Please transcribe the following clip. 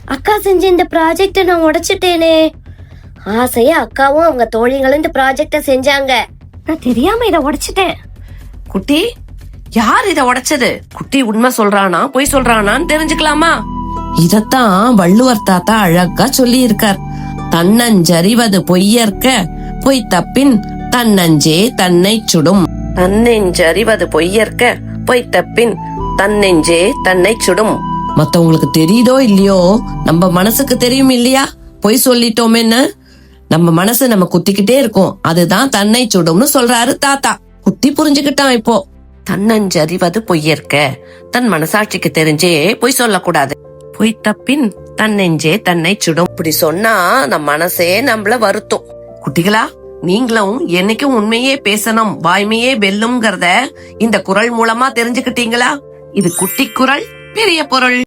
அக்கா செஞ்ச இந்த ப்ராஜெக்ட நான் உடைச்சிட்டேனே. ஆசையா அக்காவும் அவங்க தோழிகளும் இந்த ப்ராஜெக்ட செஞ்சாங்க. நான் தெரியாம இத உடைச்சிட்டேன். குட்டி, யார் இத உடைச்சது? குட்டி உண்மை சொல்றானா பொய் சொல்றானான்னு தெரிஞ்சுக்கலாமா? இதத்தான் வள்ளுவர் தாத்தா அழகா சொல்லி இருக்கார். தன்னஞ்சறிவது பொய்யற்க, பொய் தப்பின் தன்னஞ்சே தன்னை சுடும். தன்னெஞ்சறிவது பொய்யற்க, பொய் தப்பின் தன்னெஞ்சே தன்னை சுடும். மத்தவங்களுக்கு தெரியுதோ இல்லையோ, நம்ம மனசுக்கு தெரியும் இல்லையா பொய் சொல்லிட்டோமேன்னு. நம்ம மனசு நம்ம குத்திக்கிட்டே இருக்கும், அதுதான் தன்னை சுடும்னு சொல்றாரு தாத்தா. குட்டி புரிஞ்சுக்கிட்டான் இப்போ. தன்னஞ்சறிவது பொய்யற்க, தன் மனசாட்சிக்கு தெரிஞ்சே பொய் சொல்லக்கூடாது. பொய் தப்பின் தன்னெஞ்சே தன்னை சுடும். இப்படி சொன்னா நம் மனசே நம்மள வருத்தும். குட்டிகளா, நீங்களும் என்னைக்கும் உண்மையே பேசணும், வாய்மையே வெல்லும்ங்கறத இந்த குறள் மூலமா தெரிஞ்சுக்கிட்டீங்களா? இது குட்டி குறள், பெரிய பொருள்.